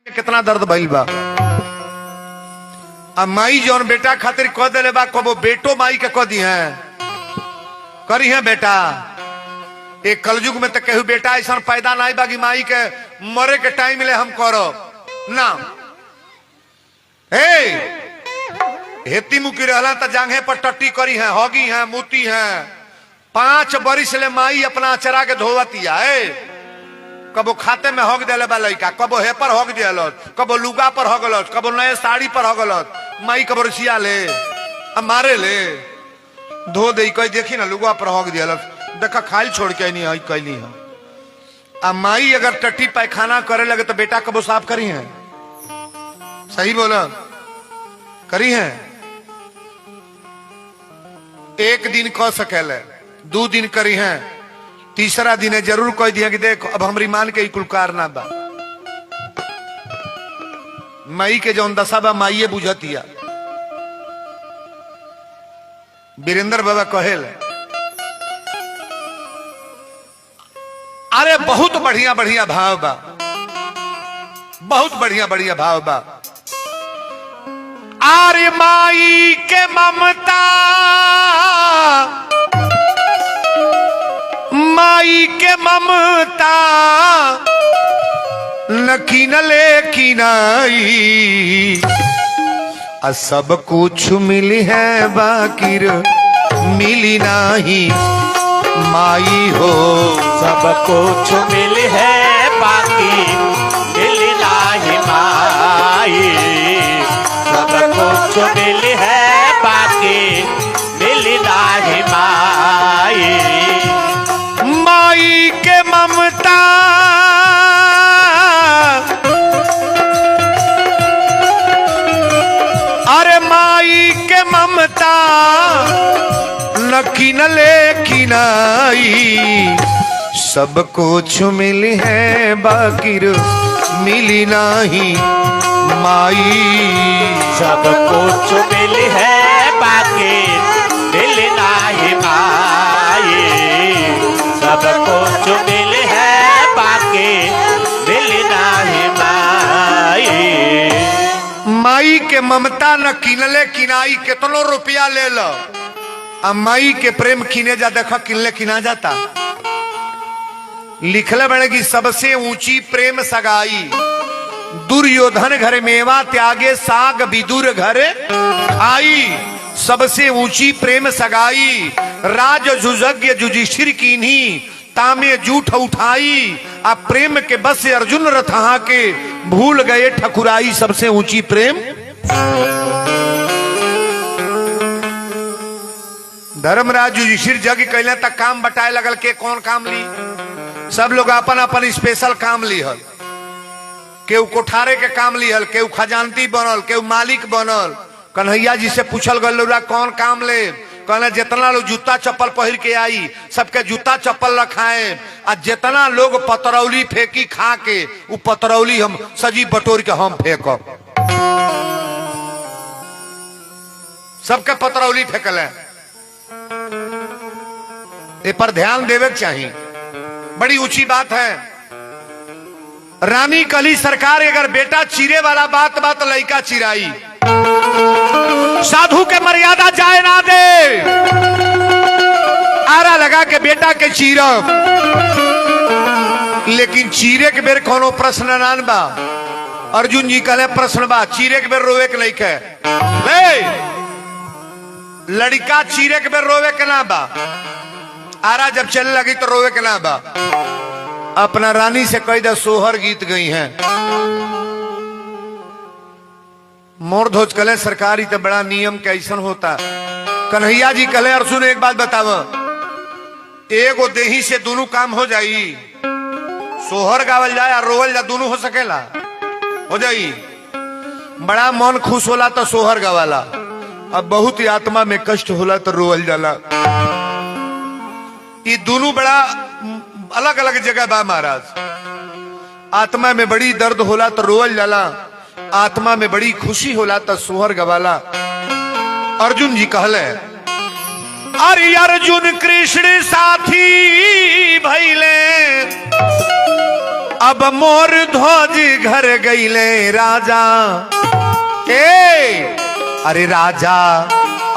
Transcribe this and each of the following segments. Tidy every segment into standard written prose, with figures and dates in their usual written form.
कितना दर्द भइल बा। अब माई जौन बेटा खातिर कह दिले बा, कबो बेटो माई के कह दी है करी है बेटा। एक कलयुग में तो कहू बेटा ऐसा पैदा नहीं बा कि माई के मरे के टाइम ले हम करो ना। हेती मुकी रहला तो जांघे पर टट्टी करी है, होगी है, मुती है। 5 बरिस ले माई अपना अचरा के धोवतिया कबो खाते में होग दिले बा लइका, कबो हे पर होग दिलस, कबो लुगा पर होगलस, कबो नए साड़ी पर होगलस। माई कबो रसिया ले अब मारे ले धो दे कह देखी ना लुगा पर होग दिलस, देखा खाइल छोड़ के नहीं है कैली है। अब माई अगर टट्टी पैखाना करे लगे तो बेटा कबो साफ करी है? सही बोला करी है? एक दिन कह सकेले, 2 दिन करी है, तीसरा दिन जरूर कह दिया कि देख अब हमरी मान के कुलकार ना बा। माई के जौन दशा बा माइये बुझतिया। वीरेंद्र बाबा कहेल अरे बहुत बढ़िया बढ़िया भाव बा, बहुत बढ़िया बढ़िया भाव बा। आरे माई के ममता, माई के ममता नकीन ले किनाई, सब कुछ मिली है बाकिर मिली नहीं माई हो। सब कुछ मिली है बाकी मिली नहीं माई, सब कुछ मिली है बाकी मिली नहीं माई। माई के ममता अरे माई के ममता नकीन ले किनाई, सब कुछ मिली है बाकिर मिली नहीं माई। सब कुछ मिली है बाकी मिली नहीं माई, सब कुछ मिली है बाकी मिली नहीं माई। माई के ममता न किनले किनाई, कितनो रुपया ले लो अब माई के प्रेम किने जा देखा किनले किना जाता। लिखले बड़े की सबसे ऊंची प्रेम सगाई, दुर्योधन घर मेवा त्यागे साग विदुर घर आई। सबसे ऊंची प्रेम सगाई, राज जुजज्ञ जुजिष्ठिर कीन्ही तामे जूठ उठाई। अब प्रेम के बस से अर्जुन रथा के भूल गए ठकुराई। सबसे ऊंची प्रेम धर्मराज युधिष्ठिर जग कैले तक काम बटाए लगल के कौन काम ली। सब लोग अपन अपन स्पेशल काम ली हल, केहू कोठारे के काम ली हल, केहू खजानती बनल, केहू मालिक बनल। कन्हैया जी से पूछल गल कौन काम ले, कहना जितना लोग जूता चप्पल पहिर के आई सबके जूता चप्पल रखाए, आ जितना लोग पतरौली फेंकी खा के वो पतरौली हम सजी बटोर के हम फेंकब। सबके पतरौली फेंकल है, ये पर ध्यान देवे के चाहिए, बड़ी ऊंची बात है। रानी कली सरकार अगर बेटा चीरे वाला बात बात लड़का चिराई, साधु के मर्यादा जाए ना दे, आरा लगा के बेटा के चीरब, लेकिन चीरे के बेर कोनो प्रश्न नान बा। अर्जुन जी कहले प्रश्न बा, चीरे के बेर रोवे के नहीं कहे ले, लड़का चीरे के बेर रोवे के ना बा, आरा जब चलने लगी तो रोवे के ना बा। अपना रानी से कह दे सोहर गीत गई हैं। मोर ध्वज कले सरकारी तो बड़ा नियम कैसन होता। कन्हैया जी कले अर्जुन एक बात बताव, एगो देही से दोनों काम हो जाई, सोहर गावल जाए और रोवल जा दोनों हो सकेला, हो जाई। बड़ा मन खुश होला तो सोहर गवाला, अब बहुत ही आत्मा में कष्ट होला तो रोवल जाला। ये दोनों बड़ा अलग अलग जगह बा महाराज। आत्मा में बड़ी दर्द होला तो रोवल जाला, आत्मा में बड़ी खुशी होला तो सोहर गवाला। अर्जुन जी कहले अरे अर्जुन कृष्ण साथी भइले, अब मोर ध्वज घर गईले राजा ए अरे राजा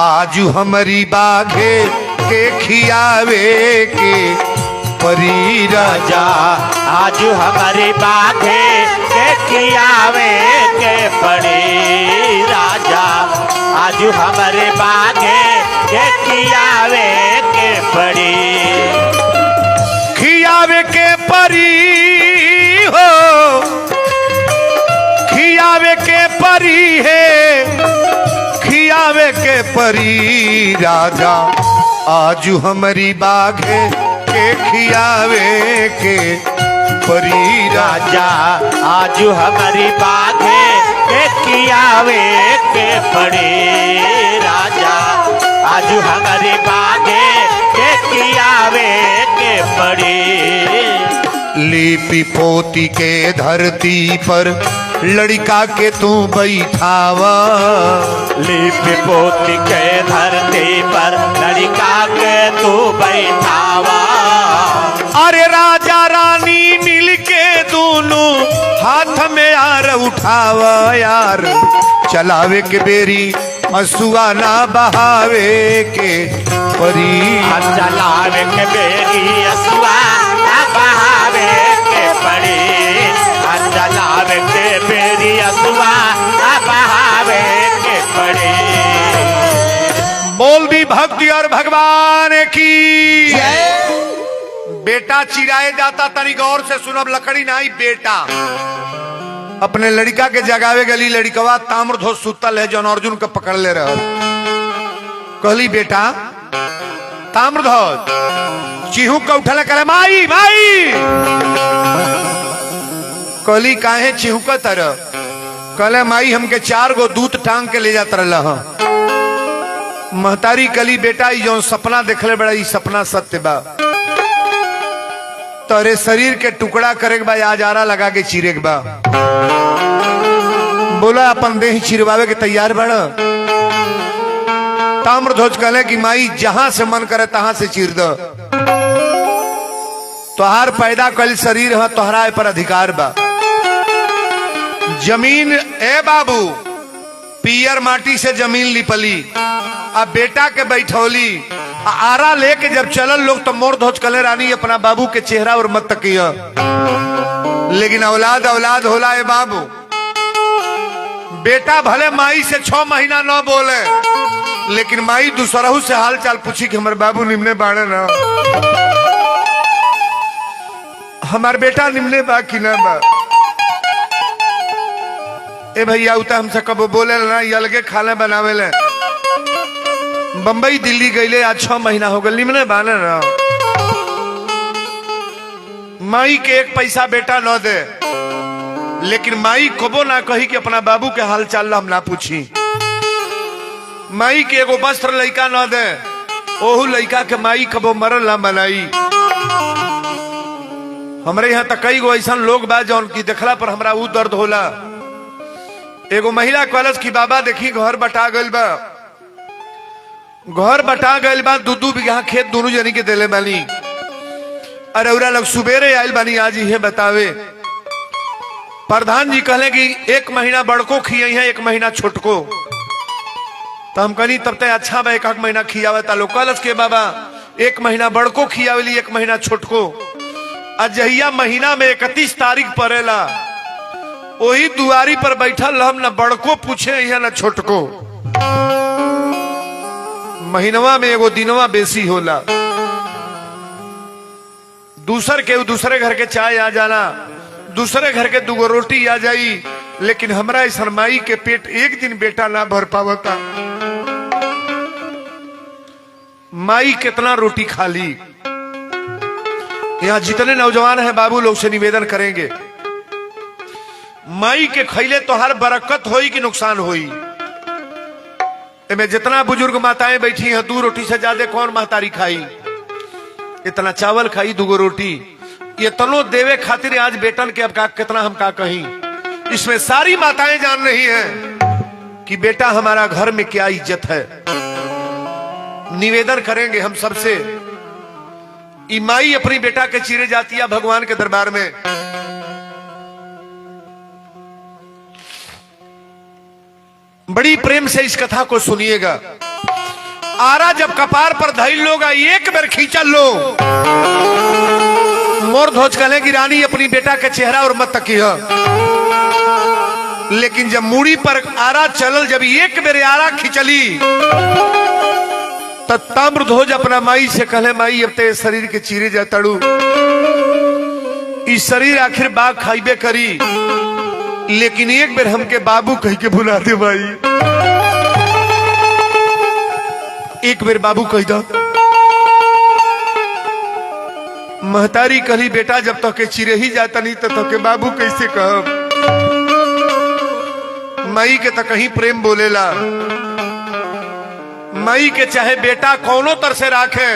आजू हमारी बाघे के खियावे के परी राजा आज हमारे बाघे के खियावे के पड़ी राजा आज हमारे बाघे के खियावे के पड़ी खियावे के परी हो खियावे के परी है खियावे के परी राजा आजू हमारी बाघे के खियावे के परी राजा आज हमारी बाघे के खियावे के पड़ी राजा आज हमारी बाघे के खियावे के पड़ी लिपि पोती के धरती पर लड़का के तू बैठावा लिपि पोती के धरती पर लड़का के तू बैठावा अरे राजा रानी मिल के दोनों हाथ में यार उठावा यार चलावे के बेरी हसुआ ना बहावे के परी चलावे के बेरी हसुआ ना बहावे के पड़ी चलावे के बेरी हसुआ ना बहावे के पड़ी बोल दी भक्ति और भगवान की बेटा चिराए जाता तनी गौर से सुनब लकड़ी नहीं बेटा अपने लड़का के जगावे गली लड़कवा ताम्रध्वज सुतल है जौन अर्जुन के पकड़ ले रहा कहली बेटा ताम्रध्वज चिहू का उठल करे माई माई कहली काहे चिहू का तरह कहले माई हमके 4 गो दूत टांग के ले जात रहा महतारी कली बेटा जो सपना देखले बड़ा सपना सत्य बा तोरे शरीर के टुकड़ा करे के बा आज आरा लगा के चीरे के बा बोला अपन देह चिरवावे के तैयार बड़ा ताम्रध्वज कहले कि माई जहां से मन करे तहां से चीर दो तोहार पैदा कल शरीर है तोहरा पर अधिकार बा जमीन ए बाबू पियर माटी से जमीन लिपली अब बेटा के बैठौली आरा लेके जब चलल लोग तो मोर ध्वज कले रानी अपना बाबू के चेहरा और मत तकिया लेकिन औलाद औलाद होला ए बाबू बेटा भले माई से 6 महीना न बोले लेकिन माई दूसरहू से हाल चाल पूछी कि हमारे बाबू निम्ने बाड़े ना हमार बेटा निम्ने बा कि ना बा ए भैया उता हमसे कब बोले ना ये अलगे खाना बनावे ले बंबई दिल्ली गईले आज 6 महीना हो गए निम्ने बाने ना माई के 1 पैसा बेटा न दे लेकिन माई कबो ना कही कि अपना बाबू के हाल चाल हम ना पूछी माई के एगो वस्त्र लड़का न दे ओहू लड़का के माई कबो मरल ना बनाई हमरे यहाँ तक कई गो ऐसा लोग बा जौन की देखला पर हमरा ऊ दर्द होला एगो महिला कहलस कि बाबा देखी घर बटा गइल बा घर बटा गइल बा 2-2 बीघा खेत दोनों जनी के देले बानी अरे उरा लोग सुबेरे आयल बानी आज ये बतावे प्रधान जी कहले कि 1 महीना बड़को खियाई है 1 महीना छोटको तो हम कहनी तब तक अच्छा बा 1 महीना खियावे ता लोग कहलस के बाबा 1 महीना बड़को खियावेली 1 महीना छोटको अजहिया महीना में 31 तारीख पड़ेला वही दुआरी पर बैठल हम न बड़को पूछे यहाँ न छोटको महीनवा में एगो दिनवा बेसी होला दूसरे घर के चाय आ जाना दूसरे घर के 2 रोटी आ जाई लेकिन हमरा इस माई के पेट एक दिन बेटा ना भर पावता माई कितना रोटी खा ली यहाँ जितने नौजवान हैं बाबू लोग से निवेदन करेंगे माई के खैले तो हर बरकत होई कि नुकसान होई में जितना बुजुर्ग माताएं बैठी हैं 2 रोटी से ज्यादा कौन महतारी खाई इतना चावल खाई 2 रोटी ये तनो देवे खातिर आज बेटन के अब का कितना हम का कहीं इसमें सारी माताएं जान रही हैं कि बेटा हमारा घर में क्या इज्जत है निवेदन करेंगे हम सबसे माई अपनी बेटा के चीरे जाती है भगवान के दरबार में बड़ी प्रेम से इस कथा को सुनिएगा। आरा जब कपार पर धैल लोगा एक बार खींचा लो, मोर ध्वज कहले की रानी अपनी बेटा के चेहरा और मत तकिया। लेकिन जब मूड़ी पर आरा चलल, जब एक बार आरा खिंचली तब ताम्रध्वज अपना माई से कहले माई अब ते शरीर के चीरे जा तड़ू, इस शरीर आखिर बाग खाइबे करी, लेकिन एक बार हमके बाबू कह के भुला दे माई, एक बार बाबू कह दो। महतारी कहली बेटा जब तक के चिरे ही जाता नहीं तो के बाबू कैसे कहब। माई के तो कहीं प्रेम बोलेला, माई के चाहे बेटा कौनो तरह से राखे,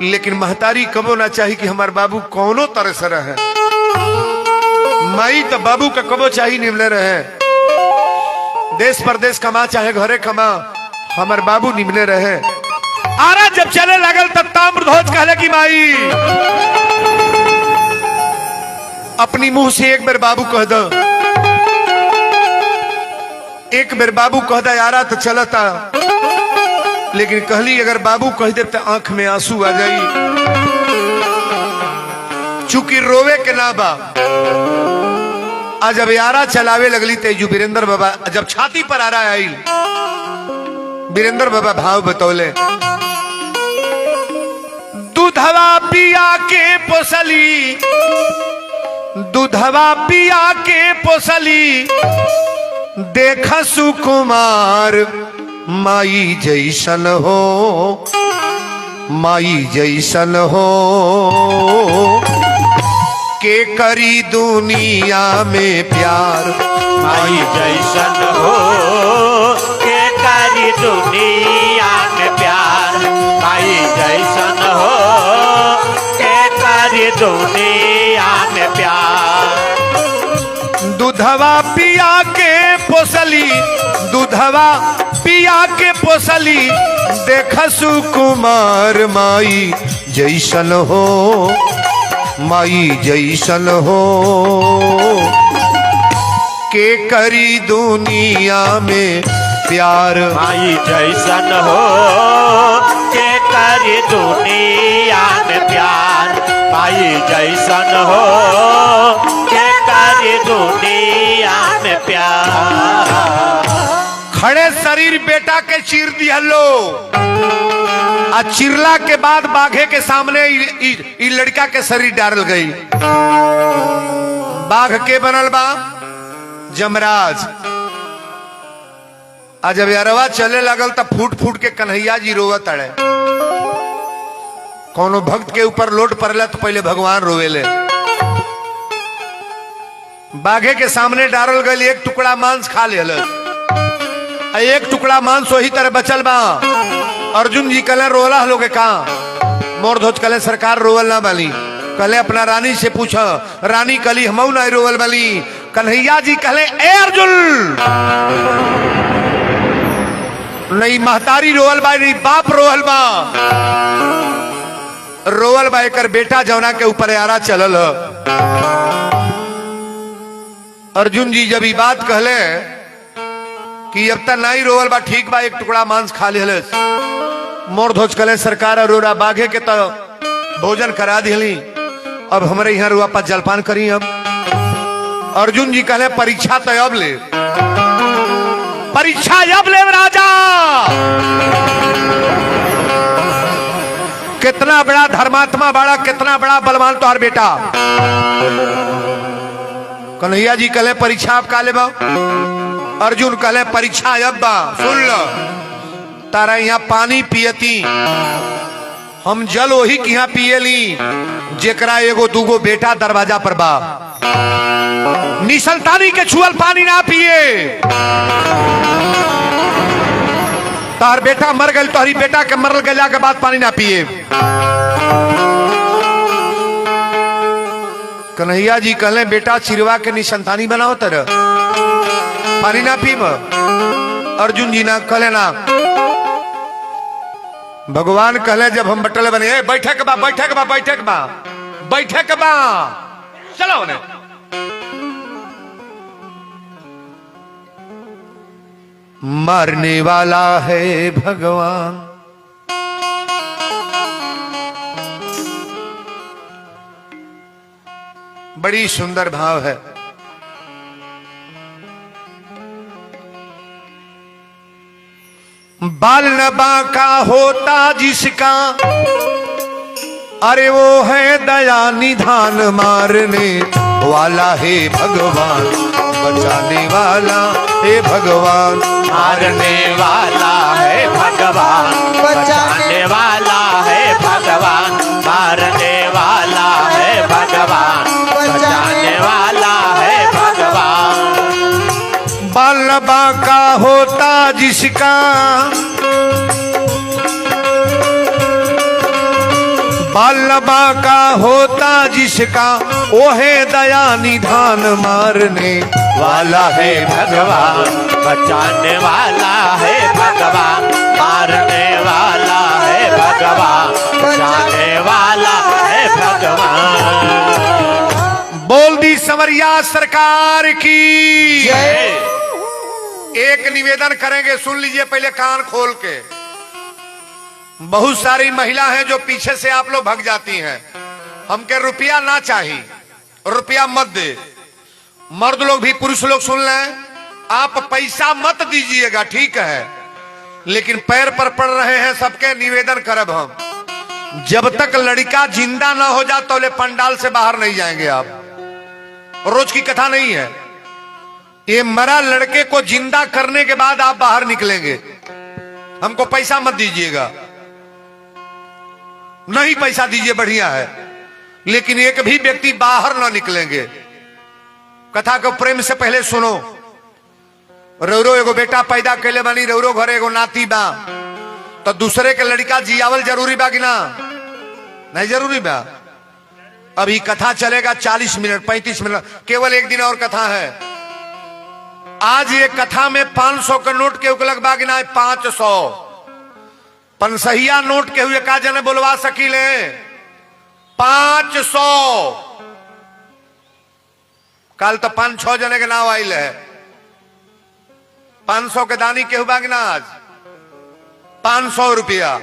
लेकिन महतारी कबो ना चाहिए कि हमार बाबू कौनो तरह से रहे। माई तो बाबू का कबो चाहिए निमले रहे, देश परदेश कमा चाहे घरे कमा, हमार बाबू निमले रहे। आरा जब चले लगल तब ताम्रध्वज कहले कि माई अपनी मुंह से एक बार बाबू कह दो, एक बार बाबू कह दे आरा तो चलता, लेकिन कहली अगर बाबू कह दे तो आंख में आंसू आ जाई, चूंकि रोवे के ना बा। आज जब आरा चलावे लगली तेजू वीरेंद्र बाबा जब छाती पर आरा आई, वीरेंद्र बाबा भाव बतौले, दूधवा पिया के पोसली, दूधवा पिया के पोसली, देखा सुकुमार माई जैसन हो, माई जैसन हो, के करी दुनिया में प्यार, माई जैसन हो, के करी दुनिया में प्यार, माई जैसन हो, के करी दुनिया में प्यार। दूधवा पिया के पोसली, दूधवा पिया के पोसली, देखा सुकुमार माई जैसन हो, माई जैसन हो, के करी दुनिया में प्यार, माई जैसन हो, के करी दुनिया में प्यार, माई जैसन हो, के करी दुनिया में प्यार। खड़े शरीर बेटा के चीर दिया लो, आ चिरला के बाद बाघे के सामने ई लड़का के शरीर डाल गई। बाघ के बनल बा जमराज। आज जब यारवा चले लगल तब फूट फूट के कन्हैया जी रोवत अड़े। कोनो भक्त के ऊपर लोट पड़ला तो पहले भगवान रोवेले। बाघे के सामने डालल गई, एक टुकड़ा मांस खा लेल, एक टुकड़ा मांस वही तरह बचल बा। अर्जुन जी कले रोला लोगे कहा, मोर ध्वज कले सरकार रोवल ना बाली, कले अपना रानी से पूछा, रानी कली हमऊ ना रोवल बाली। कन्हैया जी कले ए अर्जुन नहीं महतारी रोवल बा, नहीं बाप रोवल बा, रोवल बा एकर बेटा जौना के ऊपर आरा चलल। अर्जुन जी जब ये बात कहले कि अब तक नहीं रोवल बा, ठीक बा, एक टुकड़ा मांस खा ले। मोर ध्वज कले सरकार अरोरा बाघे के तो भोजन करा दिली, अब हमारे यहाँ रुआ पर जलपान करी। अब अर्जुन जी कहले परीक्षा तो अब ले, परीक्षा अब ले राजा। कितना बड़ा धर्मात्मा बड़ा, कितना बड़ा बलवान तोहर बेटा। कन्हैया जी कहले परीक्षा अब का ले बा। अर्जुन कहले परीक्षा अब बा, सुन लो, तारा यहाँ पानी पियती, हम जल वही की यहाँ पियली जेकरा एगो दूगो बेटा दरवाजा पर बा। निसल्तानी के छुअल पानी ना पिए। तार बेटा मर गए, तोहरी बेटा के मरल गया के बाद पानी ना पिए। कन्हैया जी कहले बेटा चिरवा के निसंतानी बनाओ तर पानी ना पीब। अर्जुन जी ना कहले ना, भगवान कहले जब हम बटले बने बैठक बा, बैठक बा, बैठक बा, बैठक बा, चलो ने। मारने वाला है भगवान। बड़ी सुंदर भाव है। बाल न बांका होता जिसका, अरे वो है दया निधान। मारने वाला है भगवान, बचाने वाला है भगवान। मारने वाला है भगवान, बचाने वाला है भगवान। मारने वाला है भगवान, बचाने वाला है भगवान। बाल बांका होता जिसका, बाल बांका होता जिसका, वो है दया निधान। मारने वाला है भगवान, बचाने वाला है भगवान। मारने वाला है भगवान, बचाने वाला है भगवान। बोल दी संवरिया सरकार की जय। एक निवेदन करेंगे, सुन लीजिए पहले कान खोल के। बहुत सारी महिला हैं जो पीछे से आप लोग भाग जाती हैं। हमके रुपया ना चाहिए, रुपया मत दे। मर्द लोग भी, पुरुष लोग सुन लें, आप पैसा मत दीजिएगा, ठीक है, लेकिन पैर पर पड़ रहे हैं सबके, निवेदन करब हम, जब तक लड़का जिंदा ना हो जाए तो पंडाल से बाहर नहीं जाएंगे आप। रोज की कथा नहीं है ये, मरा लड़के को जिंदा करने के बाद आप बाहर निकलेंगे। हमको पैसा मत दीजिएगा, नहीं पैसा दीजिए, बढ़िया है, लेकिन एक भी व्यक्ति बाहर ना निकलेंगे। कथा को प्रेम से पहले सुनो। रौरो एगो बेटा पैदा कैले बानी, रौरो घर एगो नाती बा, तो दूसरे के लड़का जियावल जरूरी बा कि ना? नहीं जरूरी बा। अभी कथा चलेगा 40 मिनट 35 मिनट, केवल एक दिन और कथा है। आज ये कथा में 500 का नोट के उपलग बा कि ना? 500 पंसहिया नोट के हुए का जने बोलवा सकीले? 500। कल तो 5-6 जने के नाम आइल है। 500 के दानी के हुआ कि ना? आज 500 रुपया।